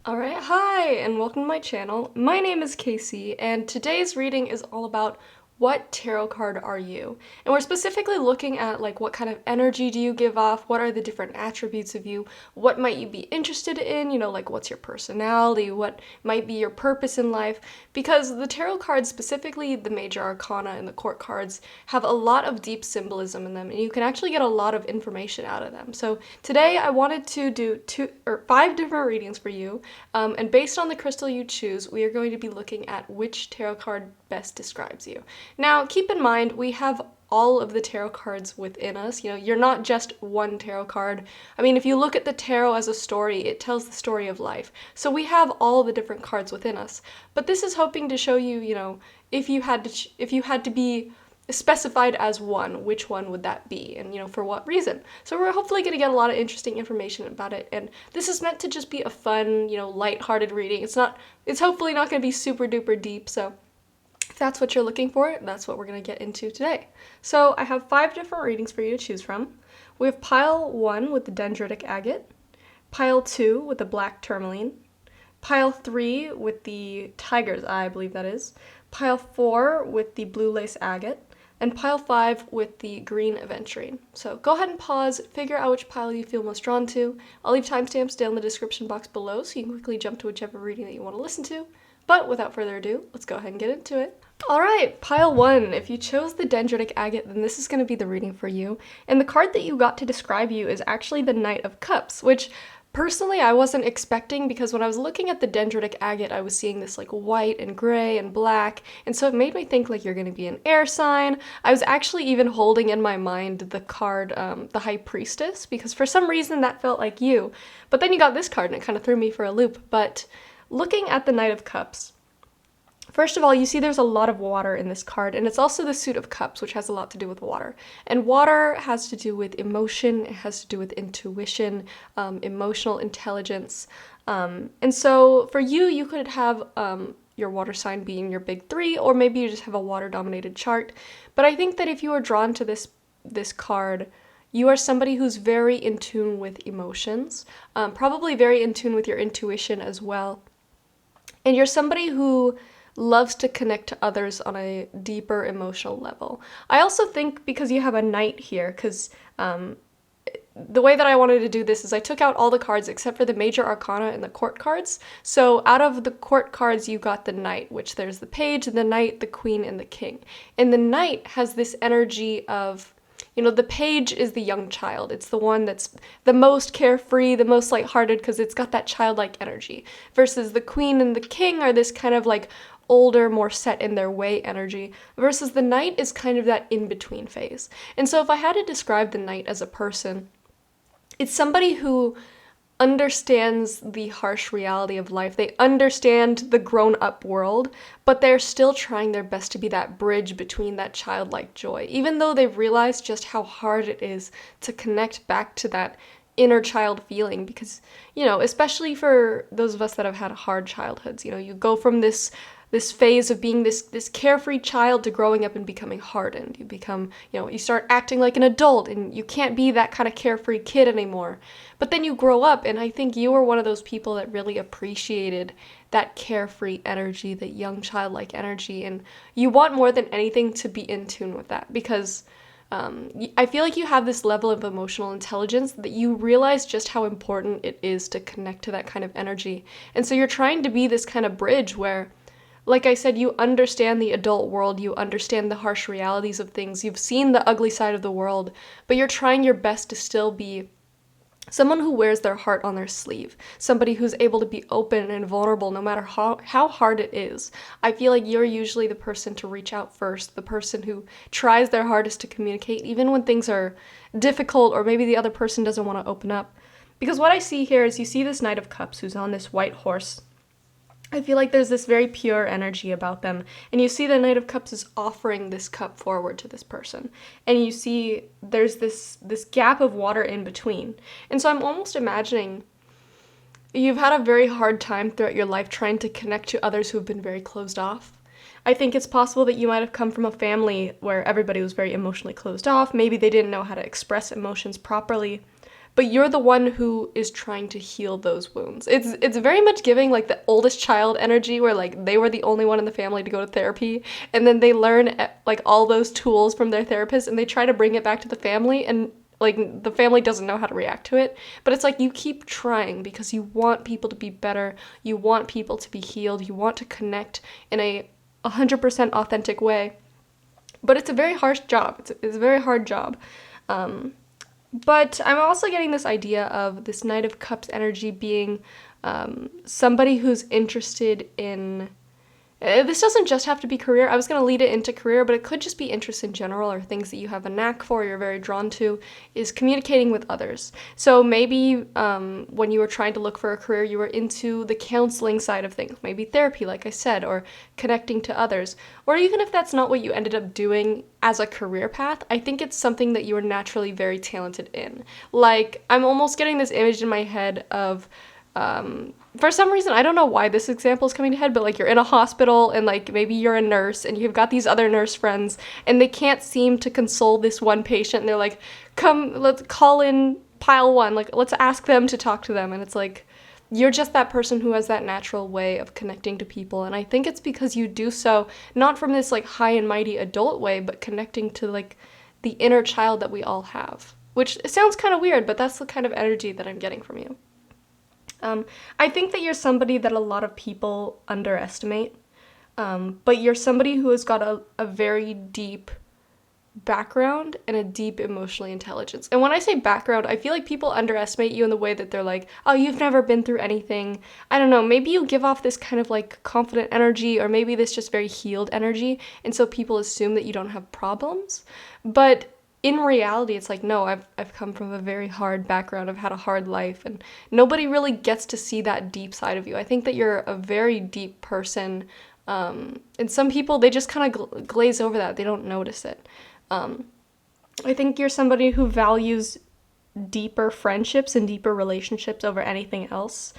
Alright, hi, and welcome to my channel. My name is Casey, and today's reading is all about what tarot card are you? And we're specifically looking at what kind of energy do you give off, what are the different attributes of you, what might you be interested in, what's your personality, what might be your purpose in life, because the tarot cards, specifically the major arcana and the court cards, have a lot of deep symbolism in them, and you can actually get a lot of information out of them. So today I wanted to do 5 different readings for you, and based on the crystal you choose, we are going to be looking at which tarot card best describes you. Now, keep in mind, we have all of the tarot cards within us. You're not just one tarot card. I mean, if you look at the tarot as a story, it tells the story of life. So we have all the different cards within us. But this is hoping to show you, if you had to be specified as one, which one would that be, and for what reason. So we're hopefully going to get a lot of interesting information about it, and this is meant to just be a fun, light-hearted reading. It's hopefully not going to be super duper deep, so if that's what you're looking for, that's what we're going to get into today. So I have 5 different readings for you to choose from. We have pile 1 with the dendritic agate, pile 2 with the black tourmaline, pile 3 with the tiger's eye, I believe that is, pile 4 with the blue lace agate, and pile 5 with the green aventurine. So go ahead and pause, figure out which pile you feel most drawn to. I'll leave timestamps down in the description box below so you can quickly jump to whichever reading that you want to listen to. But without further ado, let's go ahead and get into it. Alright, pile 1. If you chose the dendritic agate, then this is going to be the reading for you. And the card that you got to describe you is actually the Knight of Cups, which personally I wasn't expecting, because when I was looking at the dendritic agate, I was seeing this white and gray and black, and so it made me think you're going to be an air sign. I was actually even holding in my mind the card, the High Priestess, because for some reason that felt like you. But then you got this card and it kind of threw me for a loop. But looking at the Knight of Cups, first of all, you see there's a lot of water in this card, and it's also the Suit of Cups, which has a lot to do with water. And water has to do with emotion, it has to do with intuition, emotional intelligence. And so for you, you could have your water sign being your big 3, or maybe you just have a water-dominated chart. But I think that if you are drawn to this card, you are somebody who's very in tune with emotions, probably very in tune with your intuition as well. And you're somebody who loves to connect to others on a deeper emotional level. I also think because you have a knight here, because the way that I wanted to do this is I took out all the cards except for the major arcana and the court cards. So out of the court cards, you got the knight, which there's the page, the knight, the queen, and the king. And the knight has this energy of, the page is the young child. It's the one that's the most carefree, the most lighthearted, because it's got that childlike energy. Versus the queen and the king are this kind of older, more set in their way energy, versus the knight is kind of that in-between phase. And so if I had to describe the knight as a person, it's somebody who understands the harsh reality of life. They understand the grown-up world, but they're still trying their best to be that bridge between that childlike joy, even though they've realized just how hard it is to connect back to that inner child feeling, because, especially for those of us that have had hard childhoods, you go from this phase of being this carefree child to growing up and becoming hardened. You become, you start acting like an adult, and you can't be that kind of carefree kid anymore. But then you grow up, and I think you were one of those people that really appreciated that carefree energy, that young childlike energy, and you want more than anything to be in tune with that, because I feel like you have this level of emotional intelligence that you realize just how important it is to connect to that kind of energy. And so you're trying to be this kind of bridge where, like I said, you understand the adult world, you understand the harsh realities of things, you've seen the ugly side of the world, but you're trying your best to still be someone who wears their heart on their sleeve, somebody who's able to be open and vulnerable no matter how hard it is. I feel like you're usually the person to reach out first, the person who tries their hardest to communicate, even when things are difficult or maybe the other person doesn't want to open up. Because what I see here is you see this Knight of Cups who's on this white horse. I feel like there's this very pure energy about them, and you see the Knight of Cups is offering this cup forward to this person, and you see there's this gap of water in between. And so I'm almost imagining you've had a very hard time throughout your life trying to connect to others who have been very closed off. I think it's possible that you might have come from a family where everybody was very emotionally closed off. Maybe they didn't know how to express emotions properly. but you're the one who is trying to heal those wounds. It's very much giving like the oldest child energy, where like they were the only one in the family to go to therapy, and then they learn like all those tools from their therapist, and they try to bring it back to the family, and like the family doesn't know how to react to it. But it's like you keep trying because you want people to be better, you want people to be healed, you want to connect in a 100% authentic way. But it's a very harsh job. It's a very hard job. But I'm also getting this idea of this Knight of Cups energy being somebody who's interested in... This doesn't just have to be career. I was going to lead it into career, but it could just be interests in general, or things that you have a knack for, you're very drawn to, is communicating with others. So maybe when you were trying to look for a career, you were into the counseling side of things, maybe therapy, like I said, or connecting to others. Or even if that's not what you ended up doing as a career path, I think it's something that you are naturally very talented in. Like, I'm almost getting this image in my head of... for some reason, I don't know why this example is coming to head, but like you're in a hospital and like maybe you're a nurse and you've got these other nurse friends and they can't seem to console this one patient, and they're like, come, let's call in pile one, like let's ask them to talk to them. And it's like, you're just that person who has that natural way of connecting to people. And I think it's because you do so not from this like high and mighty adult way, but connecting to like the inner child that we all have, which sounds kind of weird, but that's the kind of energy that I'm getting from you. I think that you're somebody that a lot of people underestimate, but you're somebody who has got a very deep background and a deep emotional intelligence. And when I say background, I feel like people underestimate you in the way that they're like, oh, you've never been through anything. I don't know, maybe you give off this kind of like confident energy, or maybe this just very healed energy, and so people assume that you don't have problems. But in reality, it's like, no, I've come from a very hard background. I've had a hard life, and nobody really gets to see that deep side of you. I think that you're a very deep person, and some people, they just kind of glaze over that. They don't notice it. I think you're somebody who values deeper friendships and deeper relationships over anything else.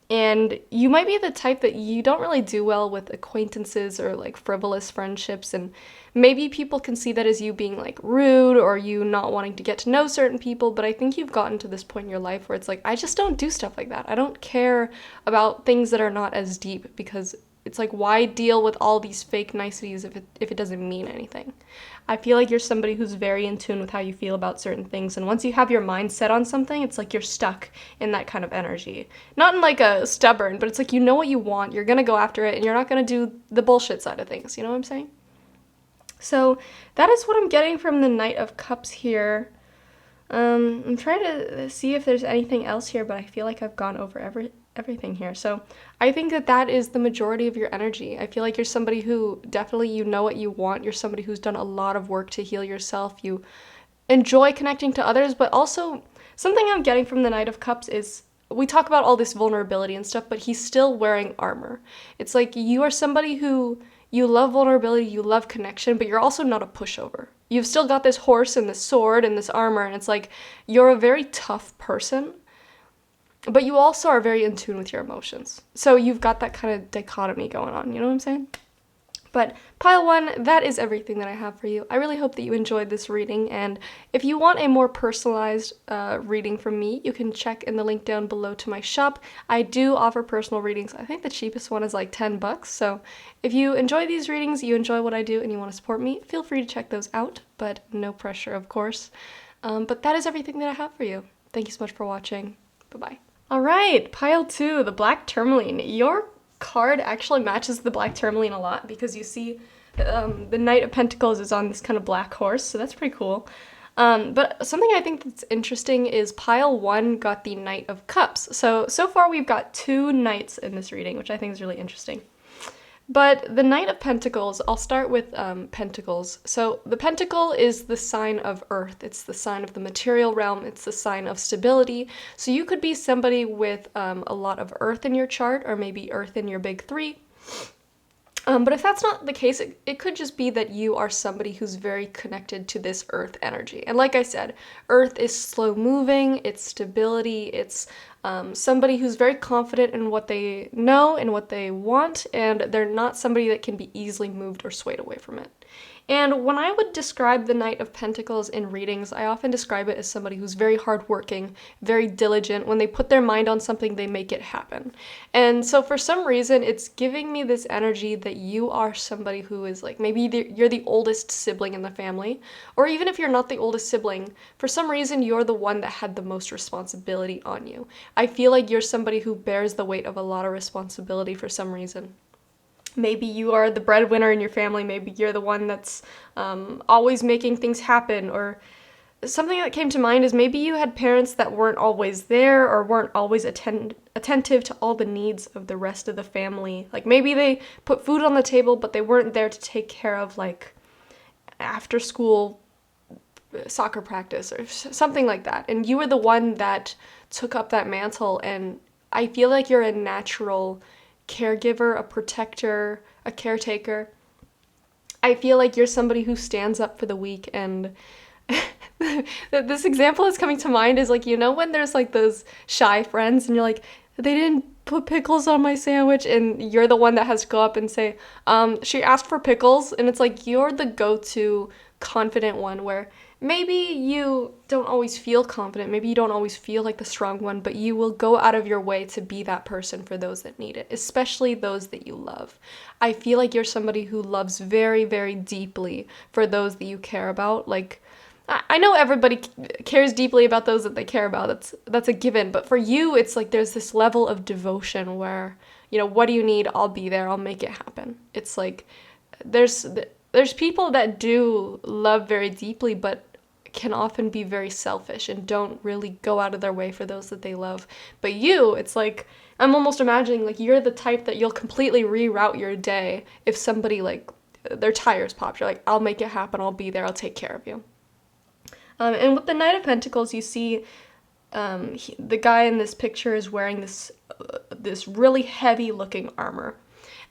And you might be the type that you don't really do well with acquaintances or like frivolous friendships, and maybe people can see that as you being like rude or you not wanting to get to know certain people, but I think you've gotten to this point in your life where it's like, I just don't do stuff like that. I don't care about things that are not as deep, because it's like, why deal with all these fake niceties if it doesn't mean anything? I feel like you're somebody who's very in tune with how you feel about certain things, and once you have your mind set on something, it's like you're stuck in that kind of energy. Not in like a stubborn, but it's like you know what you want, you're gonna go after it, and you're not gonna do the bullshit side of things, you know what I'm saying? So that is what I'm getting from the Knight of Cups here. I'm trying to see if there's anything else here, but I feel like I've gone over everything here. So I think that is the majority of your energy. I feel like you're somebody who definitely, you know what you want. You're somebody who's done a lot of work to heal yourself. You enjoy connecting to others, but also something I'm getting from the Knight of Cups is, we talk about all this vulnerability and stuff, but he's still wearing armor. It's like you are somebody who, you love vulnerability, you love connection, but you're also not a pushover. You've still got this horse and this sword and this armor, and it's like you're a very tough person, but you also are very in tune with your emotions. So you've got that kind of dichotomy going on, you know what I'm saying? But pile one, that is everything that I have for you. I really hope that you enjoyed this reading, and if you want a more personalized reading from me, you can check in the link down below to my shop. I do offer personal readings. I think the cheapest one is like $10, so if you enjoy these readings, you enjoy what I do, and you want to support me, feel free to check those out, but no pressure, of course. But that is everything that I have for you. Thank you so much for watching. Bye-bye. All right, pile two, the Black Tourmaline. Your card actually matches the Black Tourmaline a lot, because you see the Knight of Pentacles is on this kind of black horse, so that's pretty cool. But something I think that's interesting is pile one got the Knight of Cups. So far we've got two knights in this reading, which I think is really interesting. But the Knight of Pentacles, I'll start with Pentacles. So the Pentacle is the sign of Earth. It's the sign of the material realm. It's the sign of stability. So you could be somebody with a lot of Earth in your chart, or maybe Earth in your big three. But if that's not the case, it could just be that you are somebody who's very connected to this Earth energy. And like I said, Earth is slow moving, it's stability, it's somebody who's very confident in what they know and what they want, and they're not somebody that can be easily moved or swayed away from it. And when I would describe the Knight of Pentacles in readings, I often describe it as somebody who's very hardworking, very diligent. When they put their mind on something, they make it happen. And so for some reason, it's giving me this energy that you are somebody who is like, maybe you're the oldest sibling in the family, or even if you're not the oldest sibling, for some reason, you're the one that had the most responsibility on you. I feel like you're somebody who bears the weight of a lot of responsibility for some reason. Maybe you are the breadwinner in your family. Maybe you're the one that's always making things happen. Or something that came to mind is maybe you had parents that weren't always there or weren't always attentive to all the needs of the rest of the family. Like maybe they put food on the table, but they weren't there to take care of like after school soccer practice or something like that. And you were the one that took up that mantle. And I feel like you're a natural caregiver, a protector, a caretaker. I feel like you're somebody who stands up for the weak. And this example that's coming to mind is like, you know, when there's like those shy friends and you're like, they didn't put pickles on my sandwich, and you're the one that has to go up and say, she asked for pickles. And it's like you're the go-to confident one where maybe you don't always feel confident, maybe you don't always feel like the strong one, but you will go out of your way to be that person for those that need it, especially those that you love. I feel like you're somebody who loves very, very deeply for those that you care about. Like, I know everybody cares deeply about those that they care about. That's a given. But for you, it's like there's this level of devotion where, you know, what do you need? I'll be there. I'll make it happen. It's like there's people that do love very deeply, but can often be very selfish and don't really go out of their way for those that they love. But you, it's like, I'm almost imagining like you're the type that you'll completely reroute your day if somebody like their tires popped. You're like, I'll make it happen. I'll be there. I'll take care of you. And with the Knight of Pentacles, you see the guy in this picture is wearing this really heavy looking armor.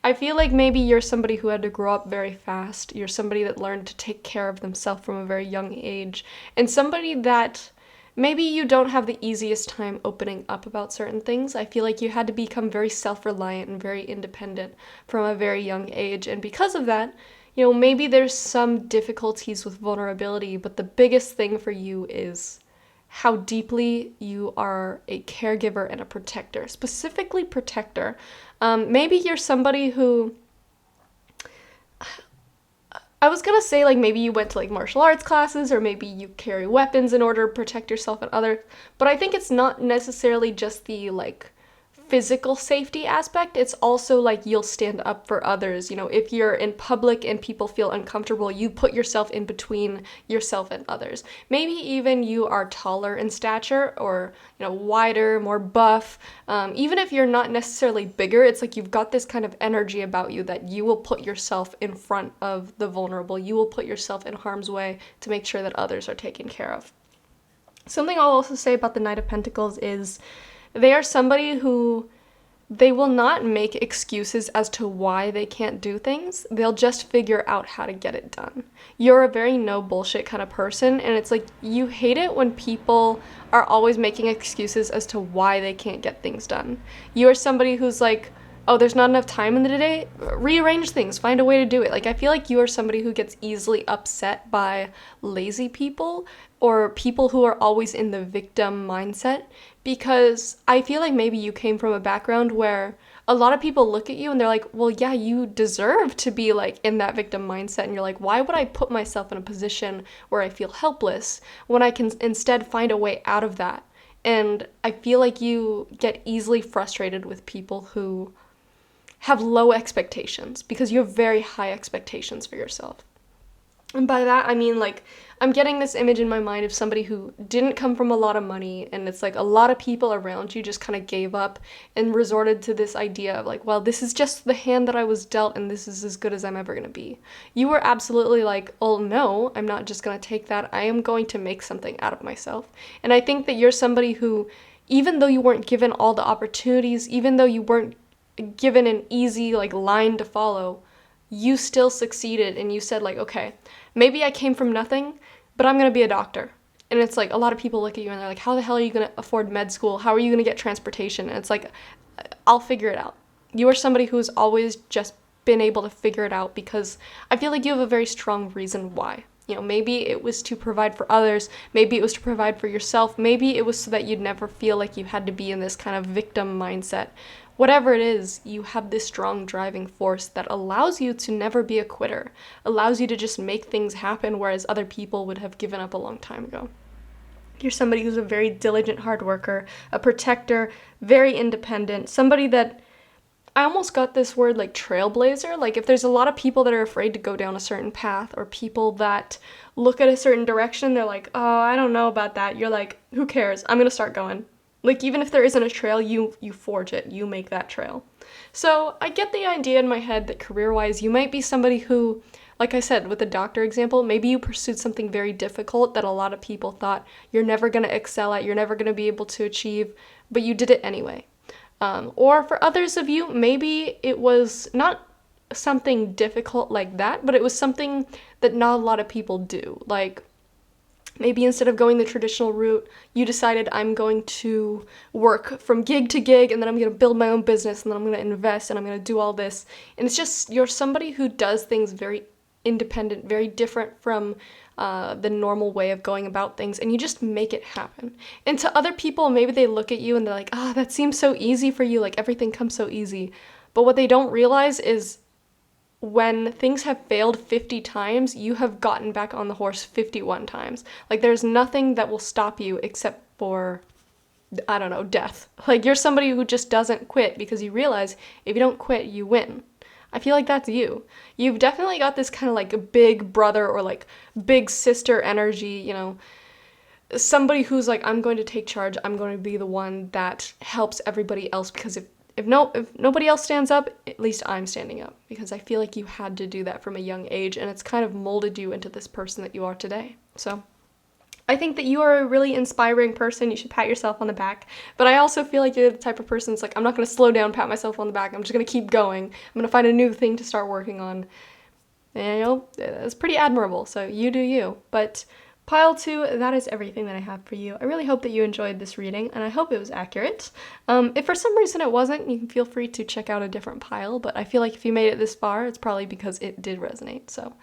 I feel like maybe you're somebody who had to grow up very fast. You're somebody that learned to take care of themselves from a very young age. And somebody that maybe you don't have the easiest time opening up about certain things. I feel like you had to become very self-reliant and very independent from a very young age. And because of that, you know, maybe there's some difficulties with vulnerability, but the biggest thing for you is how deeply you are a caregiver and a protector, specifically protector. Maybe you're somebody who, I was gonna say like maybe you went to like martial arts classes, or maybe you carry weapons in order to protect yourself and others, but I think it's not necessarily just the like physical safety aspect. It's also like you'll stand up for others. You know, if you're in public and people feel uncomfortable, you put yourself in between yourself and others. Maybe even you are taller in stature, or, you know, wider, more buff. Even if you're not necessarily bigger, it's like you've got this kind of energy about you that you will put yourself in front of the vulnerable. You will put yourself in harm's way to make sure that others are taken care of. Something I'll also say about the Knight of Pentacles is they are somebody who, they will not make excuses as to why they can't do things. They'll just figure out how to get it done. You're a very no bullshit kind of person, and it's like you hate it when people are always making excuses as to why they can't get things done. You are somebody who's like, oh, there's not enough time in the day? Rearrange things, find a way to do it. Like, I feel like you are somebody who gets easily upset by lazy people or people who are always in the victim mindset, because I feel like maybe you came from a background where a lot of people look at you and they're like, well, yeah, you deserve to be like in that victim mindset. And you're like, why would I put myself in a position where I feel helpless when I can instead find a way out of that? And I feel like you get easily frustrated with people who have low expectations, because you have very high expectations for yourself. And by that, I mean, like, I'm getting this image in my mind of somebody who didn't come from a lot of money, and it's like a lot of people around you just kind of gave up and resorted to this idea of like, well, this is just the hand that I was dealt, and this is as good as I'm ever going to be. You were absolutely like, oh no, I'm not just going to take that. I am going to make something out of myself. And I think that you're somebody who, even though you weren't given all the opportunities, even though you weren't given an easy like line to follow, you still succeeded, and you said like, okay, maybe I came from nothing, but I'm gonna be a doctor. And it's like a lot of people look at you and they're like, how the hell are you going to afford med school? How are you going to get transportation? And it's like, I'll figure it out. You are somebody who's always just been able to figure it out because I feel like you have a very strong reason why. You know, maybe it was to provide for others, maybe it was to provide for yourself, maybe it was so that you'd never feel like you had to be in this kind of victim mindset. Whatever it is, you have this strong driving force that allows you to never be a quitter, allows you to just make things happen, whereas other people would have given up a long time ago. You're somebody who's a very diligent hard worker, a protector, very independent, somebody that I almost got this word like trailblazer. Like if there's a lot of people that are afraid to go down a certain path, or people that look at a certain direction, they're like, oh, I don't know about that. You're like, who cares? I'm going to start going. Like even if there isn't a trail, you forge it. You make that trail. So I get the idea in my head that career-wise, you might be somebody who, like I said, with the doctor example, maybe you pursued something very difficult that a lot of people thought you're never going to excel at, you're never going to be able to achieve, but you did it anyway. Or for others of you, maybe it was not something difficult like that, but it was something that not a lot of people do. Like maybe instead of going the traditional route, you decided I'm going to work from gig to gig, and then I'm going to build my own business, and then I'm going to invest, and I'm going to do all this. And it's just, you're somebody who does things very independent, very different from the normal way of going about things, and you just make it happen. And to other people, maybe they look at you and they're like, ah, that seems so easy for you, like everything comes so easy. But what they don't realize is when things have failed 50 times, you have gotten back on the horse 51 times. Like there's nothing that will stop you except for, I don't know, death. Like you're somebody who just doesn't quit because you realize if you don't quit, you win. I feel like that's you. You've definitely got this kind of like a big brother or like big sister energy, you know, somebody who's like, I'm going to take charge. I'm going to be the one that helps everybody else, because if nobody else stands up, at least I'm standing up, because I feel like you had to do that from a young age, and it's kind of molded you into this person that you are today. So I think that you are a really inspiring person. You should pat yourself on the back. But I also feel like you're the type of person that's like, I'm not going to slow down, pat myself on the back. I'm just going to keep going. I'm going to find a new thing to start working on. And, you know, it's pretty admirable. So you do you. But pile 2, that is everything that I have for you. I really hope that you enjoyed this reading, and I hope it was accurate. If for some reason it wasn't, you can feel free to check out a different pile. But I feel like if you made it this far, it's probably because it did resonate. So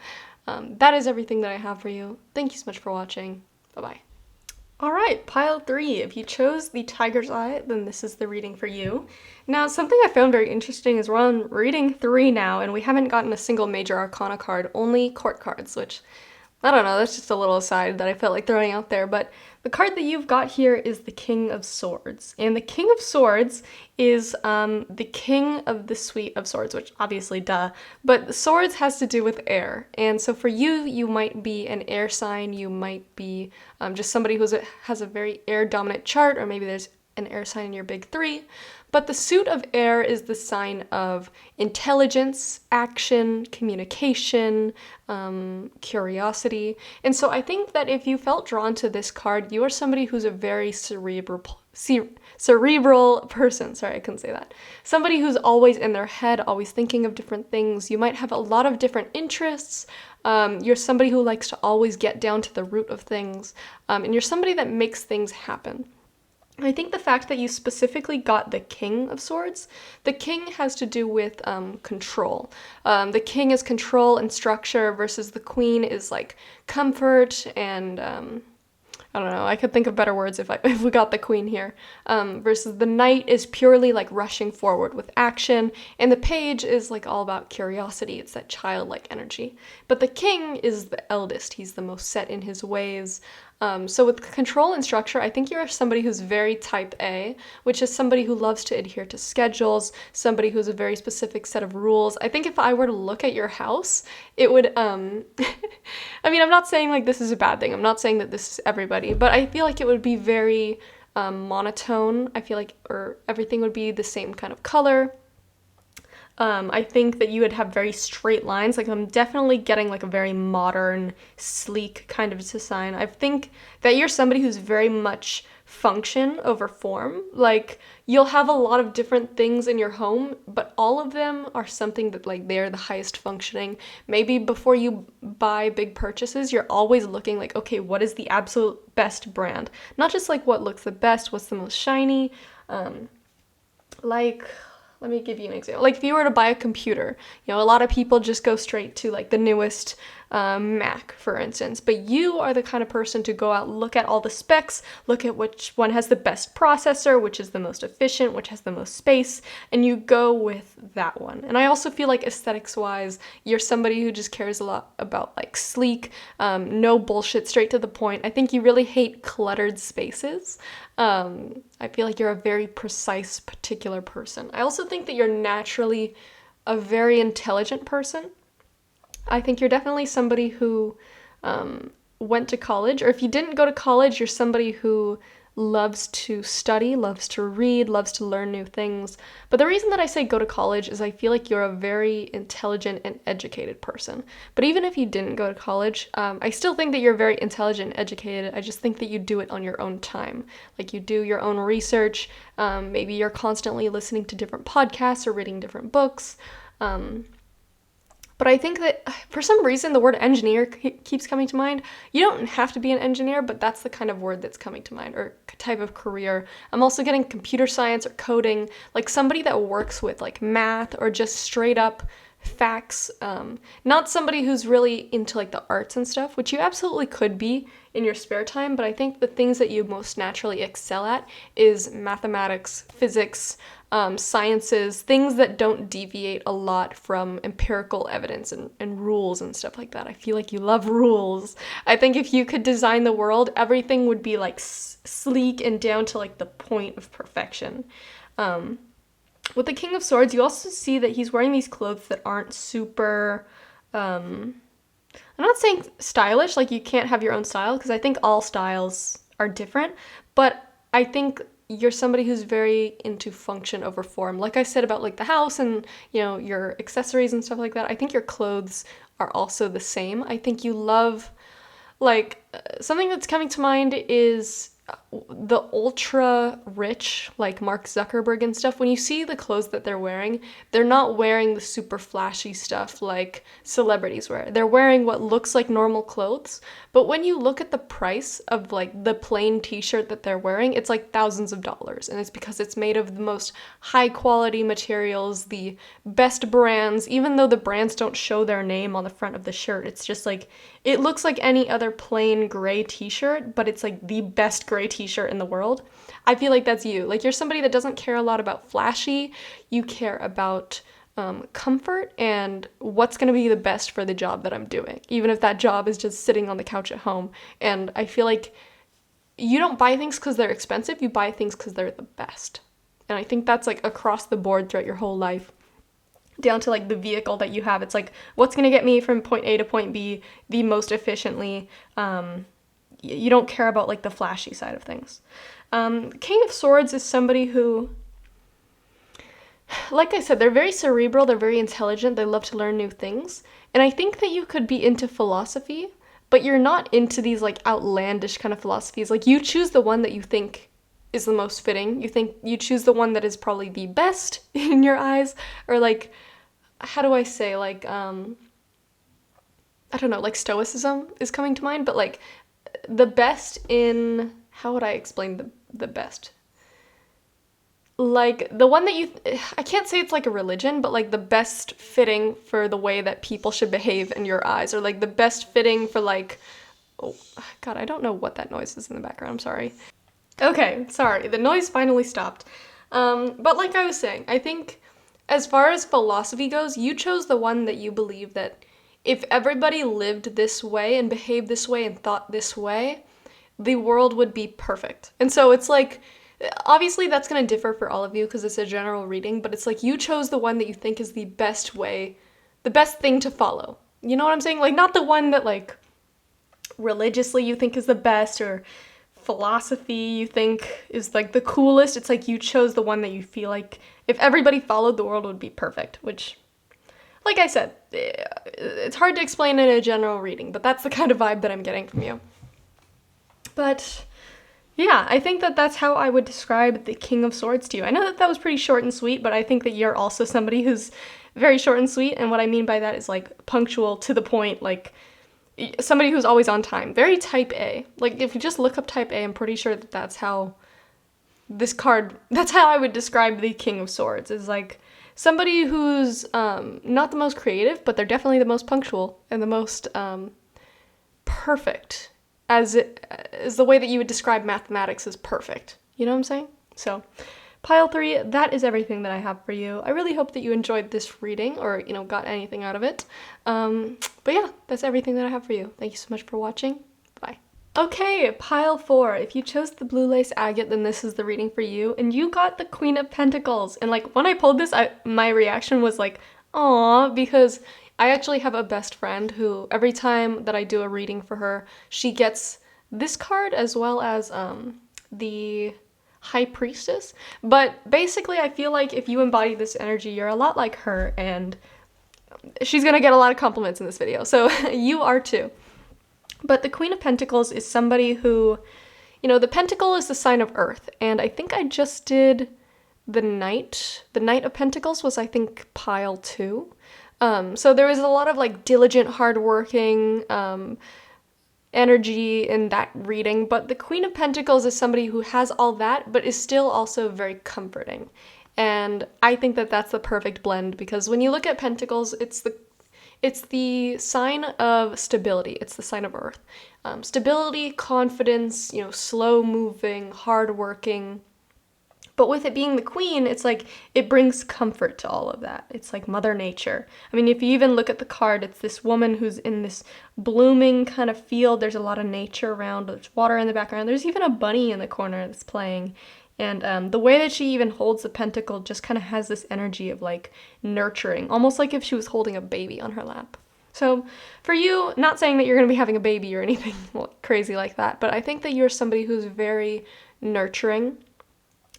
that is everything that I have for you. Thank you so much for watching. Bye-bye. Alright, pile 3. If you chose the Tiger's Eye, then this is the reading for you. Now, something I found very interesting is we're on reading 3 now, and we haven't gotten a single major arcana card, only court cards, which, I don't know, that's just a little aside that I felt like throwing out there, but the card that you've got here is the King of Swords. And the King of Swords is the king of the Suite of Swords, which obviously, duh, but swords has to do with air. And so for you, you might be an air sign, you might be just somebody who has a very air-dominant chart, or maybe there's an air sign in your big 3. But the suit of air is the sign of intelligence, action, communication, curiosity. And so I think that if you felt drawn to this card, you are somebody who's a very cerebral person. Sorry, I couldn't say that. Somebody who's always in their head, always thinking of different things. You might have a lot of different interests. You're somebody who likes to always get down to the root of things. And you're somebody that makes things happen. I think the fact that you specifically got the King of Swords, the King has to do with control. The King is control and structure versus the Queen is like comfort and, I don't know, I could think of better words if we got the Queen here. Versus the Knight is purely like rushing forward with action, and the Page is like all about curiosity. It's that childlike energy. But the King is the eldest. He's the most set in his ways. So with control and structure, I think you're somebody who's very type A, which is somebody who loves to adhere to schedules, somebody who's a very specific set of rules. I think if I were to look at your house, it would, I mean, I'm not saying like this is a bad thing. I'm not saying that this is everybody, but I feel like it would be very monotone. I feel like, or everything would be the same kind of color. I think that you would have very straight lines. Like I'm definitely getting like a very modern, sleek kind of design. I think that you're somebody who's very much function over form. Like, you'll have a lot of different things in your home, but all of them are something that, like, they're the highest functioning. Maybe before you buy big purchases, you're always looking like, okay, what is the absolute best brand? Not just like what looks the best, what's the most shiny. Like, let me give you an example. Like, if you were to buy a computer, a lot of people just go straight to like the newest Mac, for instance. But you are the kind of person to go out, look at all the specs, look at which one has the best processor, which is the most efficient, which has the most space, and you go with that one. And I also feel like aesthetics-wise, you're somebody who just cares a lot about like sleek, no bullshit, straight to the point. I think you really hate cluttered spaces. I feel like you're a very precise, particular person. I also think that you're naturally a very intelligent person. I think you're definitely somebody who went to college, or if you didn't go to college, you're somebody who loves to study, loves to read, loves to learn new things. But the reason that I say go to college is I feel like you're a very intelligent and educated person. But even if you didn't go to college, I still think that you're very intelligent and educated. I just think that you do it on your own time. Like, you do your own research. Maybe you're constantly listening to different podcasts or reading different books. But I think that for some reason the word engineer keeps coming to mind. You don't have to be an engineer, but that's the kind of word that's coming to mind, or type of career. I'm also getting computer science or coding, like somebody that works with like math or just straight up facts. Not somebody who's really into like the arts and stuff, which you absolutely could be in your spare time, but I think the things that you most naturally excel at is mathematics, physics, sciences, things that don't deviate a lot from empirical evidence and rules and stuff like that. I feel like you love rules. I think if you could design the world, everything would be like sleek and down to like the point of perfection. With the King of Swords, you also see that he's wearing these clothes that aren't super, I'm not saying stylish, like you can't have your own style, because I think all styles are different, but I think you're somebody who's very into function over form. Like I said about like the house and, your accessories and stuff like that, I think your clothes are also the same. I think you love, like, something that's coming to mind is the ultra rich, like Mark Zuckerberg and stuff. When you see the clothes that they're not wearing the super flashy stuff like celebrities wear. They're wearing what looks like normal clothes, but when you look at the price of like the plain t-shirt that they're wearing, it's like thousands of dollars, and it's because it's made of the most high quality materials, the best brands. Even though the brands don't show their name on the front of the shirt, it's just like, it looks like any other plain gray t-shirt, but it's like the best gray t-shirt in the world. I feel like that's you. Like, you're somebody that doesn't care a lot about flashy. You care about comfort and what's going to be the best for the job that I'm doing, even if that job is just sitting on the couch at home. And I feel like you don't buy things because they're expensive. You buy things because they're the best. And I think that's like across the board throughout your whole life, down to like the vehicle that you have. It's like, what's going to get me from point A to point B the most efficiently. You don't care about like the flashy side of things. King of Swords is somebody who, like I said, they're very cerebral, they're very intelligent, they love to learn new things. And I think that you could be into philosophy, but you're not into these like outlandish kind of philosophies. Like, you choose the one that you think is the most fitting. You choose the one that is probably the best in your eyes, or like, how do I say, like, I don't know, like Stoicism is coming to mind, but like the best in, how would I explain the best? Like, the one that I can't say it's like a religion, but like the best fitting for the way that people should behave in your eyes, or like the best fitting for like, oh God, I don't know what that noise is in the background, I'm sorry. Okay, sorry, the noise finally stopped. But like I was saying, I think as far as philosophy goes, you chose the one that you believe that if everybody lived this way and behaved this way and thought this way, the world would be perfect. And so it's like, obviously that's going to differ for all of you because it's a general reading, but it's like you chose the one that you think is the best way, the best thing to follow. You know what I'm saying? Like, not the one that like religiously you think is the best, or philosophy you think is like the coolest. It's like you chose the one that you feel like if everybody followed, the world would be perfect, which, like I said, it's hard to explain in a general reading, but that's the kind of vibe that I'm getting from you. But Yeah, I think that that's how I would describe the King of Swords to you. I know that that was pretty short and sweet, but I think that you're also somebody who's very short and sweet, and what I mean by that is like punctual, to the point, like somebody who's always on time. Very type A. Like if you just look up type A, I'm pretty sure that that's how this card, that's how I would describe the King of Swords, is like somebody who's not the most creative, but they're definitely the most punctual and the most perfect, as it is the way that you would describe mathematics as perfect. You know what I'm saying? So, pile 3, that is everything that I have for you. I really hope that you enjoyed this reading, or, you know, got anything out of it. But yeah, that's everything that I have for you. Thank you so much for watching. Bye. Okay, pile 4. If you chose the blue lace agate, then this is the reading for you. And you got the Queen of Pentacles. And like, when I pulled this, my reaction was like, aw, because I actually have a best friend who, every time that I do a reading for her, she gets this card as well as the High Priestess. But basically, I feel like if you embody this energy, you're a lot like her, and she's gonna get a lot of compliments in this video. So you are too. But the Queen of Pentacles is somebody who, you know, the pentacle is the sign of earth, and I think I just did the Knight. The Knight of Pentacles was, I think, pile 2. So there was a lot of like diligent, hardworking energy in that reading, but the Queen of Pentacles is somebody who has all that, but is still also very comforting. And I think that that's the perfect blend, because when you look at Pentacles, it's the sign of stability. It's the sign of earth. Stability, confidence, you know, slow moving, hardworking. But with it being the queen, it's like it brings comfort to all of that. It's like Mother Nature. I mean, if you even look at the card, it's this woman who's in this blooming kind of field. There's a lot of nature around. There's water in the background. There's even a bunny in the corner that's playing. And the way that she even holds the pentacle just kind of has this energy of like nurturing, almost like if she was holding a baby on her lap. So for you, not saying that you're going to be having a baby or anything crazy like that, but I think that you're somebody who's very nurturing.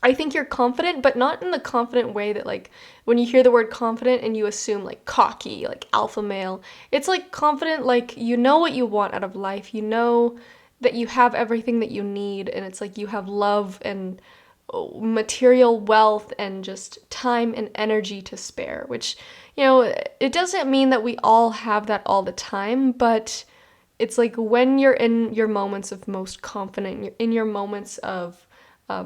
I think you're confident, but not in the confident way that, like, when you hear the word confident and you assume, like, cocky, like, alpha male. It's, like, confident, like, you know what you want out of life. You know that you have everything that you need, and it's like you have love and material wealth and just time and energy to spare, which, you know, it doesn't mean that we all have that all the time, but it's like when you're in your moments of most confident, you're in your moments of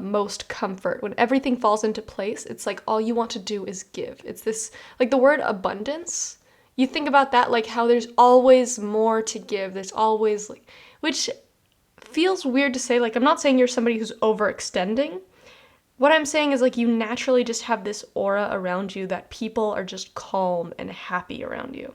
most comfort, when everything falls into place, it's like all you want to do is give. It's this, like the word abundance, you think about that, like how there's always more to give, there's always like, which feels weird to say, like I'm not saying you're somebody who's overextending. What I'm saying is like you naturally just have this aura around you that people are just calm and happy around you.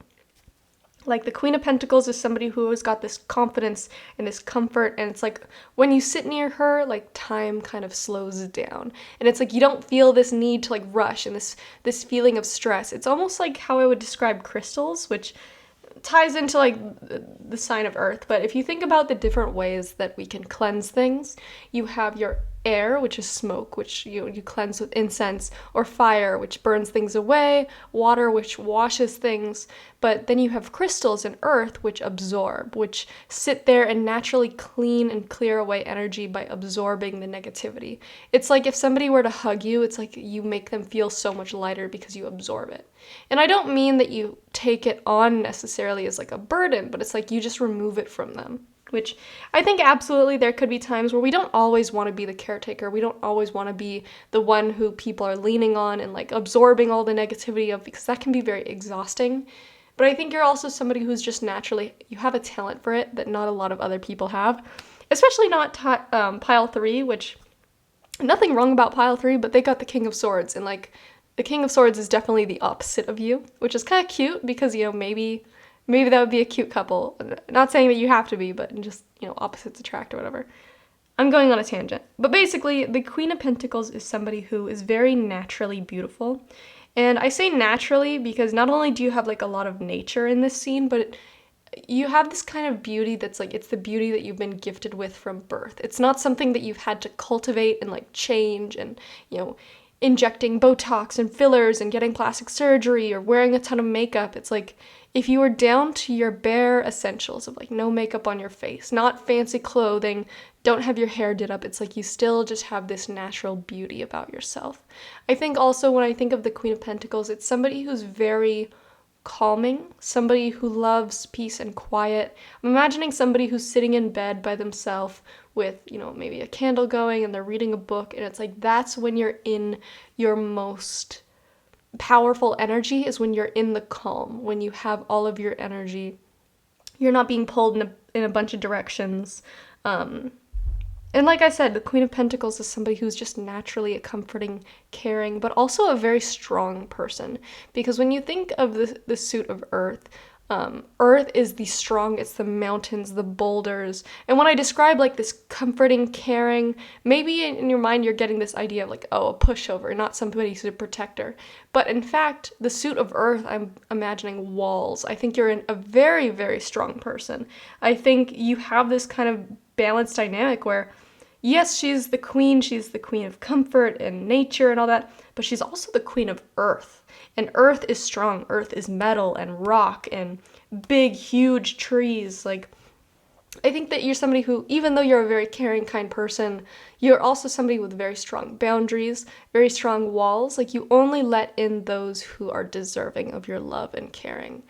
Like the Queen of Pentacles is somebody who has got this confidence and this comfort, and it's like when you sit near her, like time kind of slows down. And it's like you don't feel this need to like rush and this feeling of stress. It's almost like how I would describe crystals, which ties into like the sign of earth. But if you think about the different ways that we can cleanse things, you have your air, which is smoke, which you cleanse with incense, or fire, which burns things away, water, which washes things, but then you have crystals and earth, which absorb, which sit there and naturally clean and clear away energy by absorbing the negativity. It's like if somebody were to hug you, it's like you make them feel so much lighter because you absorb it. And I don't mean that you take it on necessarily as like a burden, but it's like you just remove it from them. Which I think absolutely there could be times where we don't always want to be the caretaker. We don't always want to be the one who people are leaning on and like absorbing all the negativity of, because that can be very exhausting. But I think you're also somebody who's just naturally, you have a talent for it that not a lot of other people have. Especially not pile 3, which, nothing wrong about pile 3, but they got the King of Swords. And like, the King of Swords is definitely the opposite of you, which is kind of cute because, you know, maybe that would be a cute couple. Not saying that you have to be, but just, you know, opposites attract or whatever. I'm going on a tangent. But basically, the Queen of Pentacles is somebody who is very naturally beautiful. And I say naturally because not only do you have like a lot of nature in this scene, but you have this kind of beauty that's like, it's the beauty that you've been gifted with from birth. It's not something that you've had to cultivate and like change and, you know, injecting Botox and fillers and getting plastic surgery or wearing a ton of makeup. It's like, if you were down to your bare essentials of like no makeup on your face, not fancy clothing, don't have your hair did up, it's like you still just have this natural beauty about yourself. I think also when I think of the Queen of Pentacles, it's somebody who's very calming, somebody who loves peace and quiet. I'm imagining somebody who's sitting in bed by themselves with, maybe a candle going and they're reading a book, and it's like that's when you're in your most powerful energy, is when you're in the calm, when you have all of your energy. You're not being pulled in a bunch of directions. And like I said, the Queen of Pentacles is somebody who's just naturally a comforting, caring, but also a very strong person. Because when you think of the suit of Earth, Earth is the strong, it's the mountains, the boulders. And when I describe like this comforting, caring, maybe in your mind you're getting this idea of like, oh, a pushover, not somebody who's a protector. But in fact, the suit of Earth, I'm imagining walls. I think you're a very, very strong person. I think you have this kind of balanced dynamic where, yes, she's the queen of comfort and nature and all that, but she's also the queen of Earth. And Earth is strong. Earth is metal and rock and big, huge trees. Like, I think that you're somebody who, even though you're a very caring, kind person, you're also somebody with very strong boundaries, very strong walls. Like, you only let in those who are deserving of your love and caring.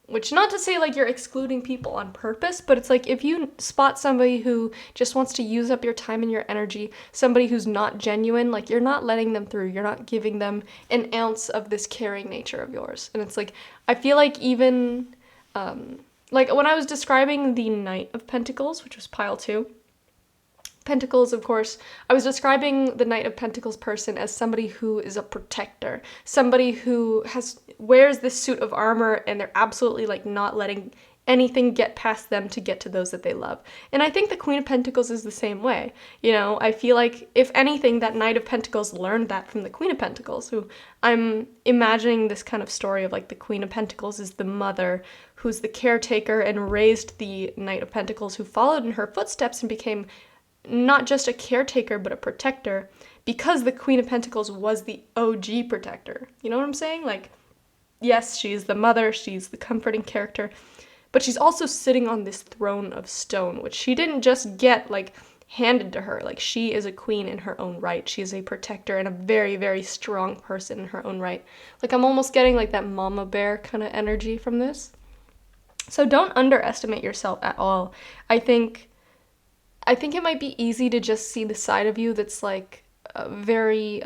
Which, not to say like you're excluding people on purpose, but it's like if you spot somebody who just wants to use up your time and your energy, somebody who's not genuine, like you're not letting them through, you're not giving them an ounce of this caring nature of yours. And it's like, I feel like even, like when I was describing the Knight of Pentacles, which was pile 2, Pentacles, of course, I was describing the Knight of Pentacles person as somebody who is a protector, somebody who wears this suit of armor and they're absolutely like not letting anything get past them to get to those that they love. And I think the Queen of Pentacles is the same way. I feel like if anything, that Knight of Pentacles learned that from the Queen of Pentacles, who I'm imagining this kind of story of like the Queen of Pentacles is the mother who's the caretaker and raised the Knight of Pentacles, who followed in her footsteps and became not just a caretaker, but a protector, because the Queen of Pentacles was the OG protector. You know what I'm saying? Like, yes, she's the mother, she's the comforting character, but she's also sitting on this throne of stone, which she didn't just get, like, handed to her. Like, she is a queen in her own right. She is a protector and a very, very strong person in her own right. Like, I'm almost getting, like, that mama bear kind of energy from this. So don't underestimate yourself at all. I think it might be easy to just see the side of you that's like very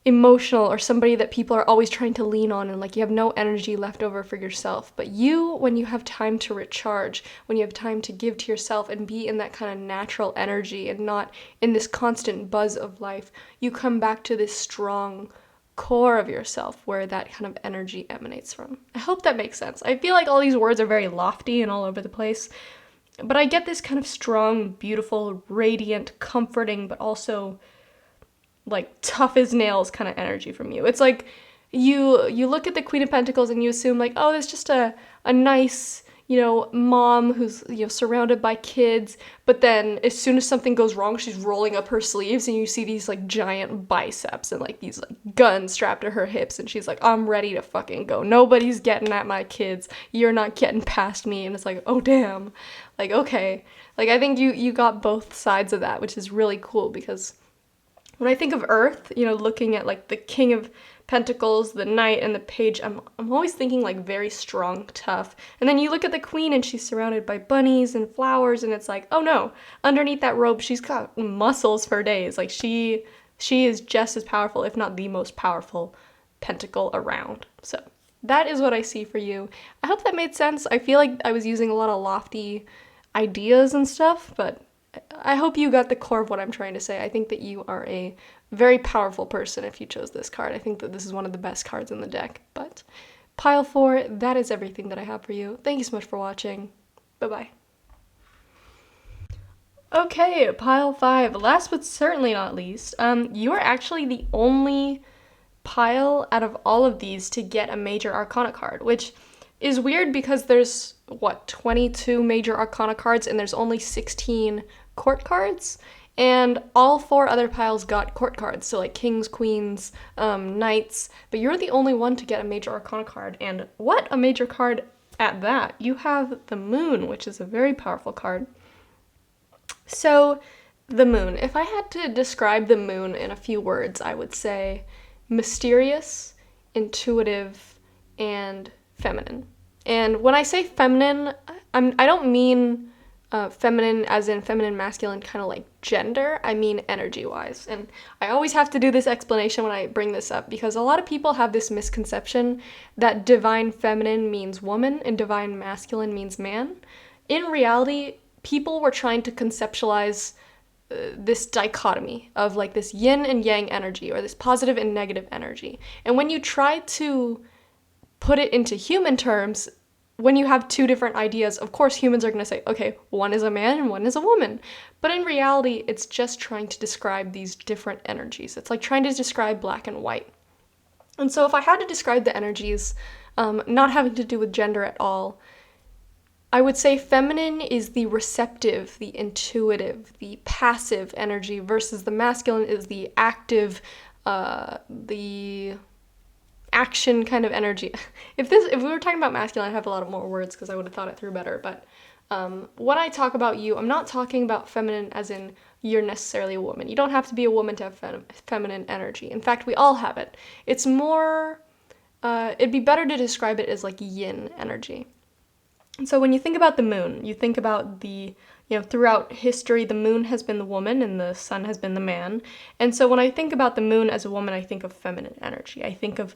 emotional, or somebody that people are always trying to lean on and like you have no energy left over for yourself. But you, when you have time to recharge, when you have time to give to yourself and be in that kind of natural energy and not in this constant buzz of life, you come back to this strong core of yourself where that kind of energy emanates from. I hope that makes sense. I feel like all these words are very lofty and all over the place, but I get this kind of strong, beautiful, radiant, comforting, but also like tough as nails kind of energy from you. It's like you look at the Queen of Pentacles and you assume like, oh, it's just a nice, mom who's, surrounded by kids. But then as soon as something goes wrong, she's rolling up her sleeves and you see these like giant biceps and like these like guns strapped to her hips. And she's like, I'm ready to fucking go. Nobody's getting at my kids. You're not getting past me. And it's like, oh, damn. Like, okay. Like, I think you got both sides of that, which is really cool, because when I think of Earth, looking at like the King of Pentacles, the Knight, and the Page, I'm always thinking like very strong, tough. And then you look at the Queen and she's surrounded by bunnies and flowers, and it's like, oh no, underneath that robe she's got muscles for days. Like she is just as powerful, if not the most powerful pentacle around. So that is what I see for you. I hope that made sense. I feel like I was using a lot of lofty ideas and stuff, but I hope you got the core of what I'm trying to say. I think that you are a very powerful person if you chose this card. I think that this is one of the best cards in the deck. But pile 4, that is everything that I have for you. Thank you so much for watching. Bye-bye. Okay, pile 5. Last but certainly not least, you are actually the only pile out of all of these to get a major arcana card, which is weird because there's, 22 major arcana cards and there's only 16 court cards. And all 4 other piles got court cards, so like kings, queens, knights, but you're the only one to get a major arcana card. And what a major card at that! You have the moon, which is a very powerful card. So, the moon. If I had to describe the moon in a few words, I would say mysterious, intuitive, and feminine. And when I say feminine, I don't mean feminine as in feminine, masculine, kind of like gender. I mean energy-wise. And I always have to do this explanation when I bring this up because a lot of people have this misconception that divine feminine means woman and divine masculine means man. In reality, people were trying to conceptualize this dichotomy of like this yin and yang energy or this positive and negative energy. And when you try to put it into human terms, when you have 2 different ideas, of course humans are going to say, okay, one is a man and one is a woman. But in reality, it's just trying to describe these different energies. It's like trying to describe black and white. And so if I had to describe the energies, not having to do with gender at all, I would say feminine is the receptive, the intuitive, the passive energy versus the masculine is the active, the action kind of energy. If we were talking about masculine, I'd have a lot more words because I would have thought it through better. But when I talk about you, I'm not talking about feminine as in you're necessarily a woman. You don't have to be a woman to have feminine energy. In fact, we all have it. It's more, it'd be better to describe it as like yin energy. And so when you think about the moon, you think about throughout history, the moon has been the woman and the sun has been the man. And so when I think about the moon as a woman, I think of feminine energy. I think of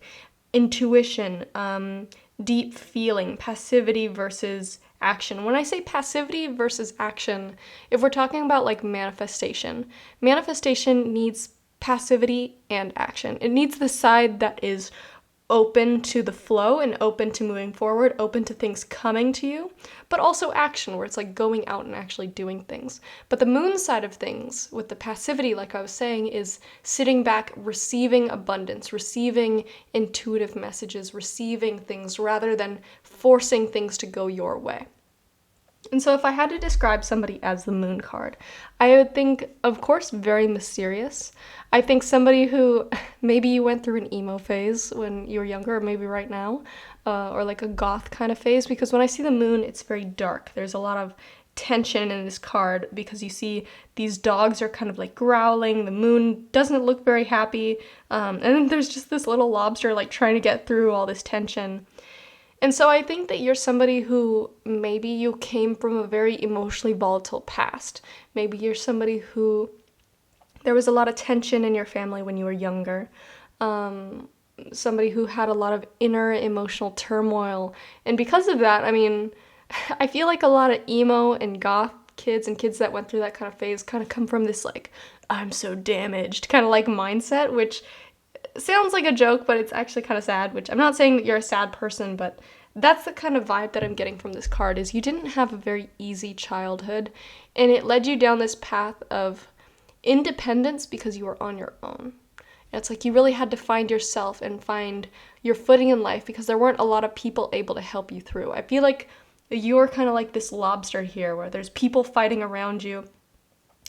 intuition, deep feeling, passivity versus action. When I say passivity versus action, if we're talking about like manifestation needs passivity and action. It needs the side that is open to the flow and open to moving forward, open to things coming to you, but also action where it's like going out and actually doing things. But the moon side of things with the passivity, like I was saying, is sitting back, receiving abundance, receiving intuitive messages, receiving things rather than forcing things to go your way. And so if I had to describe somebody as the moon card, I would think, of course, very mysterious. I think somebody who maybe you went through an emo phase when you were younger, or maybe right now, or like a goth kind of phase, because when I see the moon, it's very dark. There's a lot of tension in this card because you see these dogs are kind of like growling, the moon doesn't look very happy, and then there's just this little lobster like trying to get through all this tension. And so I think that you're somebody who maybe you came from a very emotionally volatile past. Maybe you're somebody who there was a lot of tension in your family when you were younger. Somebody who had a lot of inner emotional turmoil. And because of that, I mean, I feel like a lot of emo and goth kids and kids that went through that kind of phase kind of come from this like, I'm so damaged kind of like mindset, which sounds like a joke, but it's actually kind of sad, which I'm not saying that you're a sad person, but that's the kind of vibe that I'm getting from this card is you didn't have a very easy childhood, and it led you down this path of independence because you were on your own. And it's like you really had to find yourself and find your footing in life because there weren't a lot of people able to help you through. I feel like you're kind of like this lobster here where there's people fighting around you.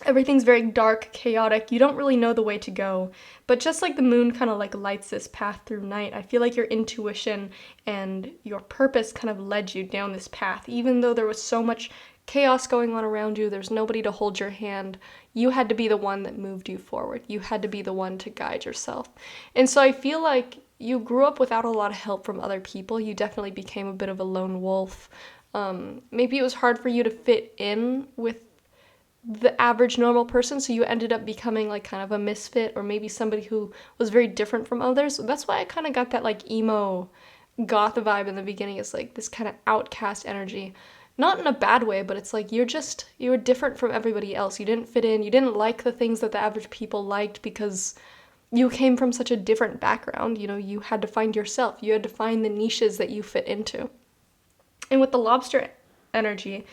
Everything's very dark, chaotic, you don't really know the way to go, but just like the moon kind of like lights this path through night, I feel like your intuition and your purpose kind of led you down this path. Even though there was so much chaos going on around you, there's nobody to hold your hand, you had to be the one that moved you forward. You had to be the one to guide yourself. And so I feel like you grew up without a lot of help from other people. You definitely became a bit of a lone wolf. Maybe it was hard for you to fit in with the average normal person, so you ended up becoming like kind of a misfit or maybe somebody who was very different from others. That's why I kind of got that like emo goth vibe in the beginning. It's like this kind of outcast energy, not in a bad way, but it's like you were different from everybody else. You didn't fit in, you didn't like the things that the average people liked because you came from such a different background. You had to find yourself, you had to find the niches that you fit into. And with the lobster energy,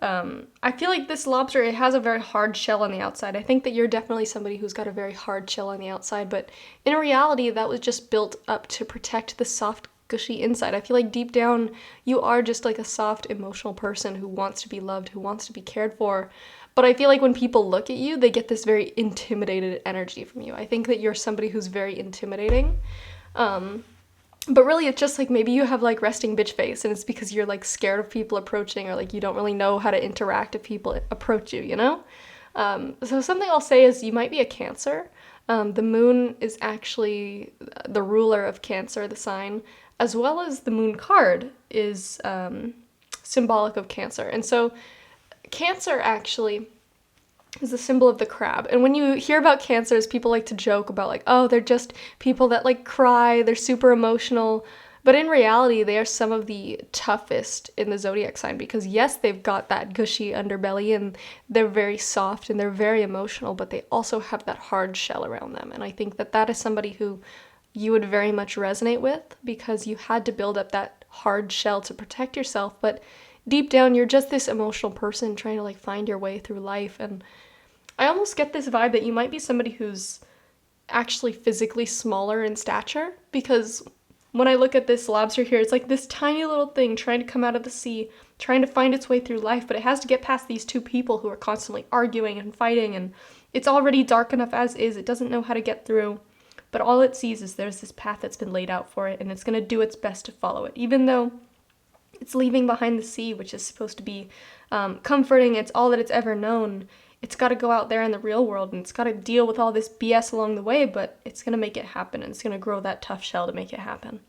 I feel like this lobster, it has a very hard shell on the outside. I think that you're definitely somebody who's got a very hard shell on the outside, but in reality, that was just built up to protect the soft, gushy inside. I feel like deep down, you are just like a soft, emotional person who wants to be loved, who wants to be cared for, But I feel like when people look at you, they get this very intimidated energy from you. I think that you're somebody who's very intimidating. But really, it's just like maybe you have like resting bitch face, and it's because you're like scared of people approaching, or like you don't really know how to interact if people approach you, you know? So something I'll say is you might be a Cancer. The moon is actually the ruler of Cancer, the sign, as well as the moon card is symbolic of Cancer. And so Cancer actually is the symbol of the crab. And when you hear about Cancers, people like to joke about like, oh, they're just people that like cry, they're super emotional. But in reality, they are some of the toughest in the zodiac sign because yes, they've got that gushy underbelly and they're very soft and they're very emotional, but they also have that hard shell around them. And I think that that is somebody who you would very much resonate with because you had to build up that hard shell to protect yourself. But deep down, you're just this emotional person trying to like find your way through life. And I almost get this vibe that you might be somebody who's actually physically smaller in stature because when I look at this lobster here, it's like this tiny little thing trying to come out of the sea, trying to find its way through life, but it has to get past these two people who are constantly arguing and fighting, and it's already dark enough as is, it doesn't know how to get through, but all it sees is there's this path that's been laid out for it, and it's going to do its best to follow it, even though it's leaving behind the sea, which is supposed to be comforting, it's all that it's ever known. It's got to go out there in the real world and it's got to deal with all this BS along the way, but it's going to make it happen and it's going to grow that tough shell to make it happen.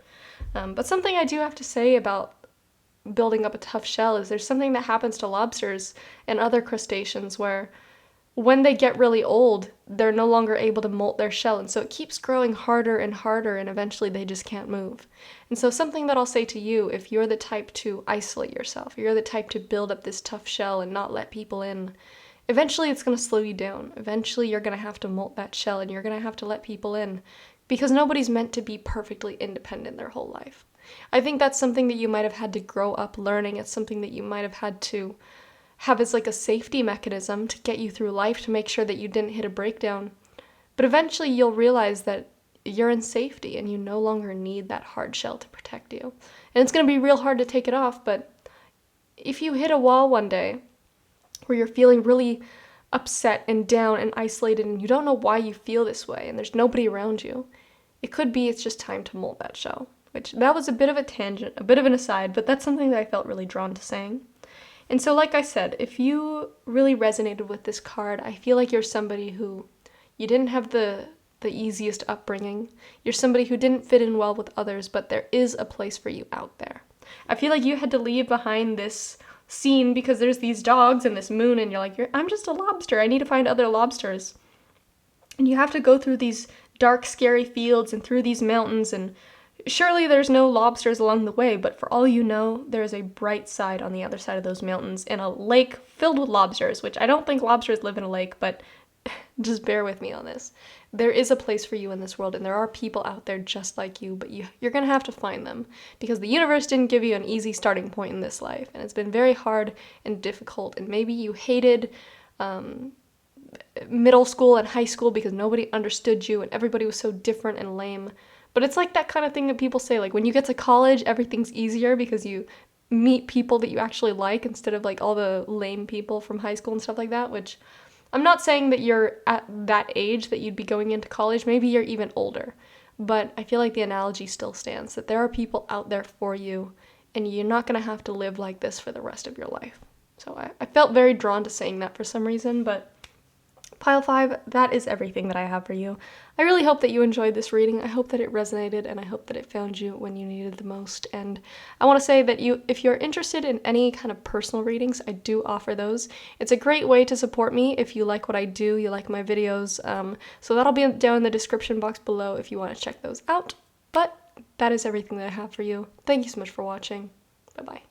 But something I do have to say about building up a tough shell is there's something that happens to lobsters and other crustaceans where when they get really old, they're no longer able to molt their shell, and so it keeps growing harder and harder, and eventually they just can't move. And so something that I'll say to you, if you're the type to isolate yourself, you're the type to build up this tough shell and not let people in, eventually it's going to slow you down. Eventually you're going to have to molt that shell and you're going to have to let people in because nobody's meant to be perfectly independent their whole life. I think that's something that you might have had to grow up learning. It's something that you might have had to have as like a safety mechanism to get you through life to make sure that you didn't hit a breakdown. But eventually you'll realize that you're in safety and you no longer need that hard shell to protect you. And it's going to be real hard to take it off, but if you hit a wall one day where you're feeling really upset and down and isolated and you don't know why you feel this way and there's nobody around you, it could be it's just time to molt that shell. Which, that was a bit of a tangent, a bit of an aside, but that's something that I felt really drawn to saying. And so like I said, if you really resonated with this card, I feel like you're somebody who, you didn't have the easiest upbringing. You're somebody who didn't fit in well with others, but there is a place for you out there. I feel like you had to leave behind this scene because there's these dogs and this moon and you're like, I'm just a lobster, I need to find other lobsters. And you have to go through these dark, scary fields and through these mountains, and surely there's no lobsters along the way, but for all you know, there's a bright side on the other side of those mountains and a lake filled with lobsters, which I don't think lobsters live in a lake, but just bear with me on this. There is a place for you in this world, and there are people out there just like you, but you're going to have to find them, because the universe didn't give you an easy starting point in this life, and it's been very hard and difficult, and maybe you hated middle school and high school because nobody understood you, and everybody was so different and lame, but it's like that kind of thing that people say, like when you get to college, everything's easier because you meet people that you actually like instead of like all the lame people from high school and stuff like that, which I'm not saying that you're at that age that you'd be going into college. Maybe you're even older. But I feel like the analogy still stands, that there are people out there for you, and you're not going to have to live like this for the rest of your life. So I felt very drawn to saying that for some reason, but Pile 5, that is everything that I have for you. I really hope that you enjoyed this reading. I hope that it resonated, and I hope that it found you when you needed the most. And I want to say that if you're interested in any kind of personal readings, I do offer those. It's a great way to support me if you like what I do, you like my videos. So that'll be down in the description box below if you want to check those out. But that is everything that I have for you. Thank you so much for watching. Bye-bye.